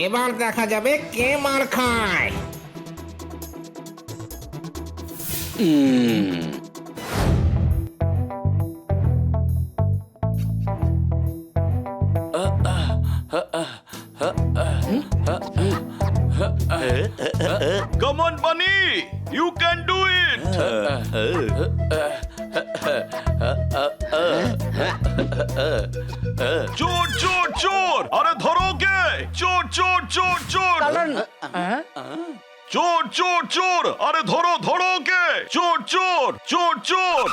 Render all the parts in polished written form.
এবার দেখা যাবে কে মার খায়। Come on, Bunny! You can do it! চোর চোর চোর! আরে ধরো কে? চোর চোর চোর চোর! চোর চোর চোর! আরে ধরো ধরো কে? চোর চোর চোর চোর!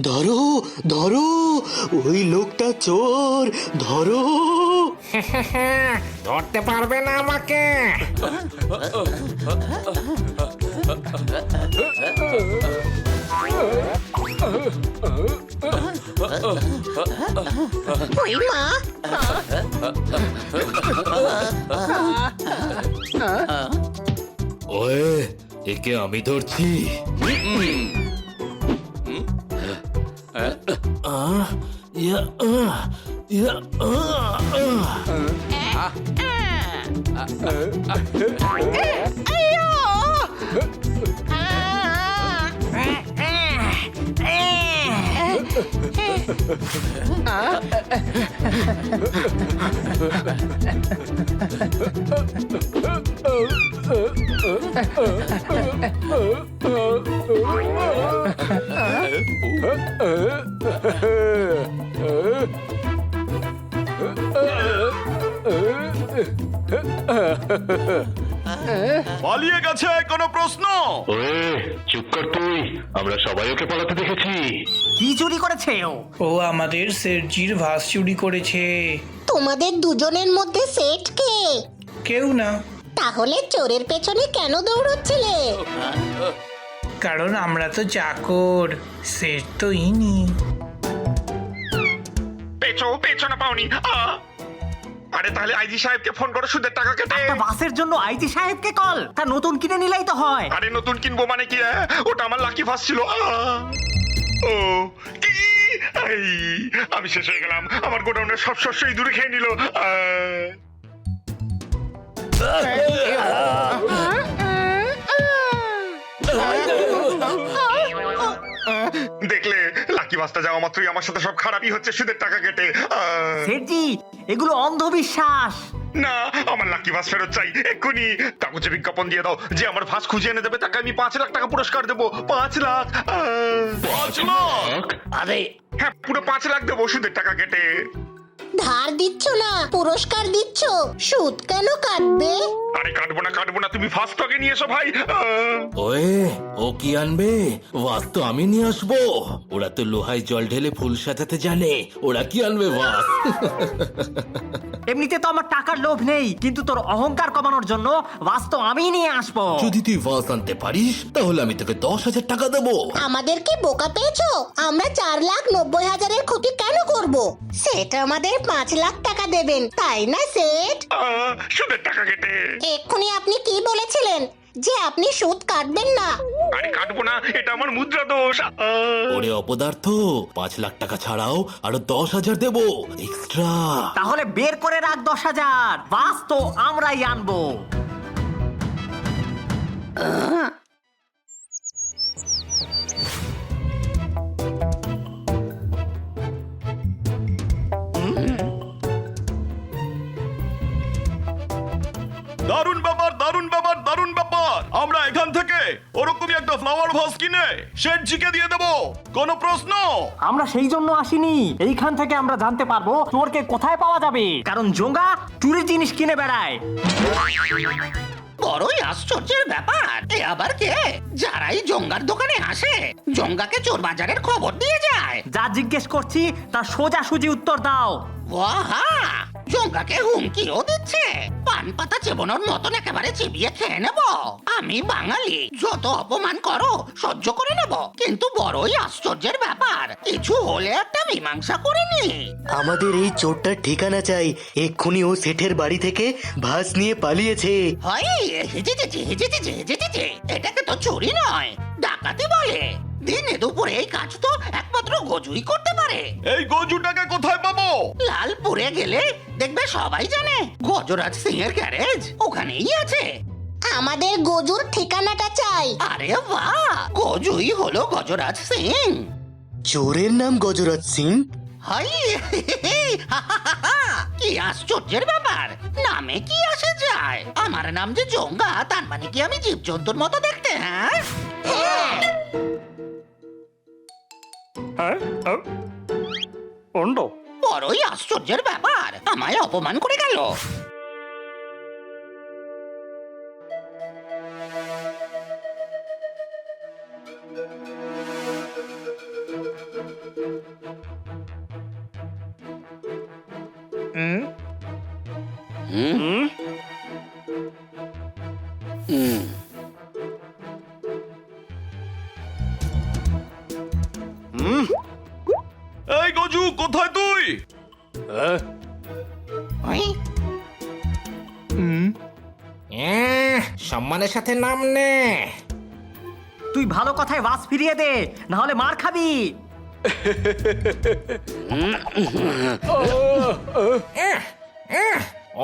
ধরো ধরো, ওই লোকটা চোর, ধরো। ধরতে পারবে না আমাকে। ওই মা, ওয়ে, একে আমি ধরছি। পালিয়ে গেছে কোনো প্রশ্ন? ওয়ে, চুপ কর তুই। আমরা সবাই ওকে পালাতে দেখেছি। কি চুরি করেছে ও? ও আমাদের শেরজির ভাস চুরি করেছে। তোমাদের দুজনের মধ্যে সেট কে? কেউ না, তাহলে চোরের পেছনে কেন দৌড়চ্ছিলে? কারণ আমরা তো চাকর, সেট তো ইনি। পেছনে পাওনি। আরে তাহলে আইজি সাহেবকে ফোন করো, সুদের টাকা কেটে। একটা বাসের জন্য আইজি সাহেবকে কল, তা নতুন কিনে নিলেই তো হয়। আরে নতুন কিনবো মানে কি? ওটা আমার লাকি ফাস ছিল। ও কি? আমি শেষ হয়ে গেলাম। আমার গোডাউনের সব শস্য দূরে খেয়ে নিল। দেখলে, লাকি বাসটা যাওয়া মাত্রই আমার সাথে সব খারাপই হচ্ছে, সুদের টাকা কেটে। সেটজি, এগুলো অন্ধবিশ্বাস। না, আমার লাকি ভাস ফেরত চাই এক্ষুনি। কাগজে বিজ্ঞাপন দিয়ে দাও, যে আমার ভাস খুঁজে এনে দেবে তাকে আমি 5 লাখ টাকা পুরস্কার দেবো। 5 লাখ! 5 লাখ! আরে হ্যাঁ, পুরো 5 লাখ দেবো সুদের টাকা কেটে। ধার দিচ্ছ না, পুরস্কার দিচ্ছ, সুদ কেন কাটবে? আরে কাটবো না, তুমি ফার্স্ট টকে নিয়ে এসো ভাই। ওয়ে, ও কি আনবে? ভাস তো আমি নিয়ে আসবো। ওরা তো লোহায় জল ঢেলে ফুল সাজাতে জানে, ওরা কি আনবে ভাস? এমনিতে তো আমার টাকার লোভ নেই, কিন্তু তোর অহংকার কমানোর জন্য ভাস তো আমি নিয়ে আসবো। যদি তুই ভাস আনতে পারিস তাহলে আমি তোকে 10,000 টাকা দেবো। আমাদের কি বোকা পেয়েছো? আমরা 4,90,000-এর ক্ষতি কেন করব? সেট আমাদের 5 লাখ টাকা দেবেন, তাই না সেট? সুদের টাকা কেটে। এক্ষুনি আপনি কি বলেছিলেন যে আপনি সুদ কাটবেন না? আরে কাটবো না, এটা আমার মুদ্রা দোষ। ওরে অপদার্থ, 5 লাখ টাকা ছাড়াও আরো 10,000 দেবো এক্সট্রা। তাহলে বের করে রাখ 10,000। ভাস তো আমরাই আনবো। দারুণ ব্যাপার, দারুণ ব্যাপার, দারুণ ব্যাপার। আমরা এখান থেকে ওরকমই একটা ফ্লাওয়ার ভাস কিনে শেঠজিকে দিয়ে দেবো। কোনো প্রশ্ন? আমরা সেই জন্য আসিনি, এইখান থেকে আমরা জানতে পারবো চোরকে কোথায় পাওয়া যাবে, কারণ জোঙ্গা চুরির জিনিস কিনে বেড়ায়। বড়ই আশ্চর্যের ব্যাপার। এ আবার কে? যারাই জঙ্গার দোকানে আসে, জঙ্গাকে চোর বাজারের খবর দিয়ে যায়। যা জিজ্ঞেস করছি তার সোজাসুজি উত্তর দাও। ওয়াহা! জঙ্গাকে হুমকিও দিচ্ছে। পান পাতা চেবানোর মতন একেবারে চিবিয়ে খেয়ে নেব। আমি বাঙালি, যত অপমান করো সহ্য করে নেব, কিন্তু বড়ই আশ্চর্যের ব্যাপার, কিছু হলে একটা মীমাংসা করে নি। আমাদের এই চোরটার ঠিকানা চাই। এক্ষুনি ও সেঠের বাড়ি থেকে ভাস নিয়ে পালিয়েছে। হয়, হেজেছে, এটাকে তো চুরি নয়, ডাকাতি বলে। দিনে দুপুরে এই কাজ তো একমাত্র গজুই করতে পারে। এই গজুটাকে কোথায় পাবো? লালপুরে গেলে দেখবে সবাই জানে গজরাজ সিং এর গ্যারেজ ওখানেই আছে। আমাদের গজুর ঠিকানাটা চাই। আরে বাহ, গজুই হলো গজরাজ সিং। চোরের নাম গজরাজ সিং? হাই কি আশ্চর্যের ব্যাপার, নামে কি আসে যায়। আমার নাম যে জঙ্গা, তার মানে কি আমি জীবজন্তুর মতো দেখতে? হ্যাঁ বড়ই আশ্চর্যের ব্যাপার, আমায় অপমান করে গেল। এই গজু, কোথায় তুই? সম্মানের সাথে নাম নে। তুই ভালো কথায় বাস ফিরিয়ে দে, না হলে মার খাবি।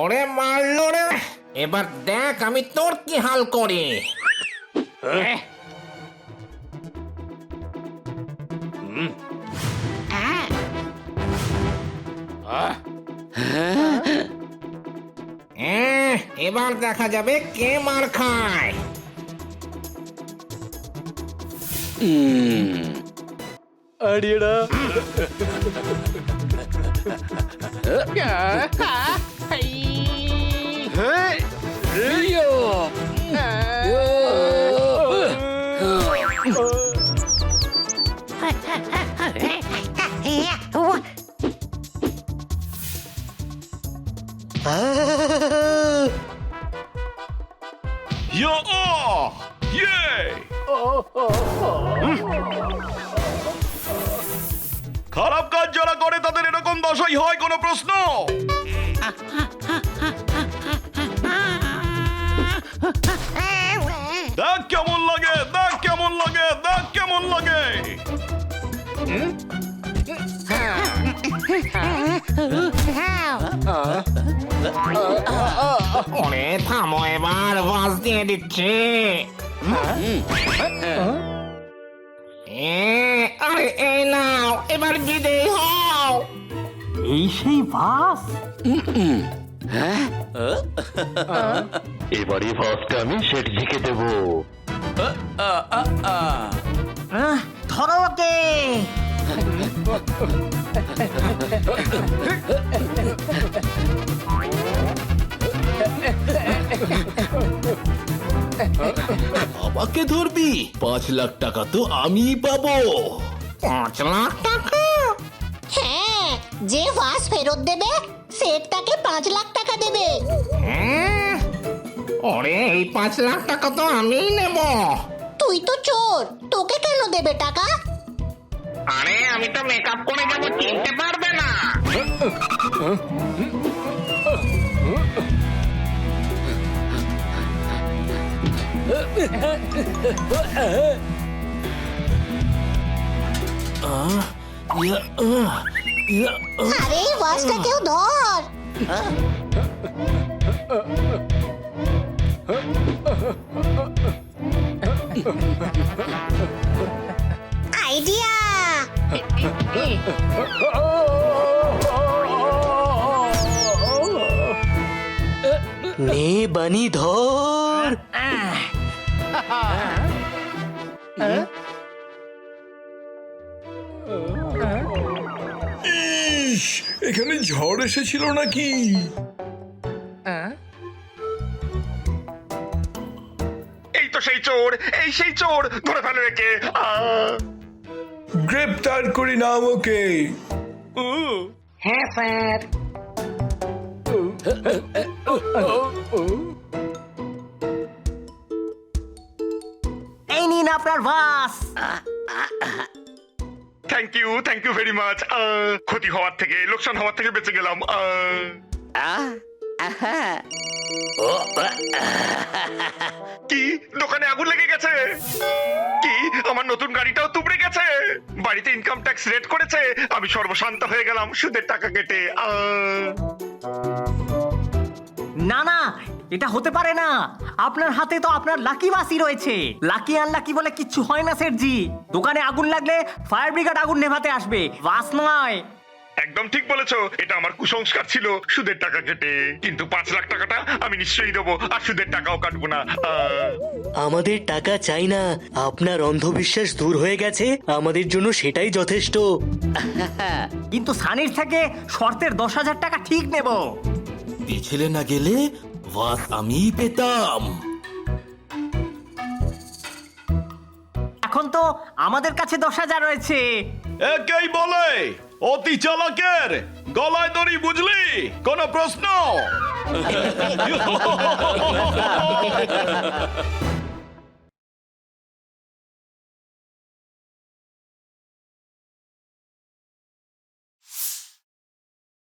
ওরে মারলো রে, এবার দেখ আমি তোর কি হাল করি। এবার দেখা যাবে কে মার খায়। আড়িয়েড়া খারাপ কাজ যারা করে তাদের এরকম দশাই হয়, কোনো প্রশ্ন? দেখ কেমন লাগে, দেখ কেমন লাগে, দেখ কেমন লাগে। ওরে থামো, এবার বাস দিয়ে দিচ্ছে। আরে এই নাও, এবার বিদেয় হও। এই সেই বাস। এবারই ফার্স্টে আমি শেঠজিকে দেবো। ধরো ওকে। আমাকে ধরবি? 5 লাখ টাকা তো আমিই পাবো। 5 লাখ টাকা? হ্যাঁ, যে বাস ফেরত দেবে সেট তাকে 5 লাখ টাকা দেবে। ওরে এই 5 লাখ টাকা তো আমিই নেব। তুই তো চোর, তোকে কেন দেবে টাকা? আরে আমি তো মেকআপ করে যাবো, চিনতে পারবে না। আরে এই বাসটা কেউ ধর। আইডিয়া। নে বানি ধর। এখানে ঝড় এসেছিল নাকি? এই তো সেই চোর, এই সেই চোর, ধরে ফেলো একে। গ্রেপ্তার করি নাম ওকে। হ্যাঁ স্যার। এই নিন আপনার bus. Thank you very much. ক্ষতি হওয়ার থেকে, লোকসান হওয়ার থেকে বেঁচে গেলাম। কি দোকানে আগুন লেগে গেছে? কি আমার নতুন গাড়িটাও তুবড়ে বাড়িতে ইনকাম ট্যাক্স রেট করেছে, আমি সর্বশান্ত হয়ে গেলাম সুদের টাকা কেটে। না না, এটা হতে পারে না। আপনার হাতে তো আপনার লাকি বাসি রয়েছে। লাকি আনলাকি বলে কিচ্ছু হয় না সেটজি। দোকানে আগুন লাগলে ফায়ার ব্রিগেড আগুন নেভাতে আসবে, বাস নয়। একদম ঠিক বলেছো, এটা আমার কুসংস্কার ছিল সুদের টাকা কেটে, কিন্তু 5 লাখ টাকাটা আমি নিশ্চয়ই দেবো, আর সুদের টাকাও কাটবো না। আমাদের টাকা চাই না, আপনার অন্ধবিশ্বাস দূর হয়ে গেছে, আমাদের জন্য সেটাই যথেষ্ট। কিন্তু সানির থেকে শর্তের 10,000 টাকা ঠিক নেব। পিছলে না গেলে বাস আমিই পেতাম। এখন তো আমাদের কাছে 10,000 রয়েছে। একেই বলে অতি চালাকের গলায় দড়ি, বুঝলি? কোনো প্রশ্ন?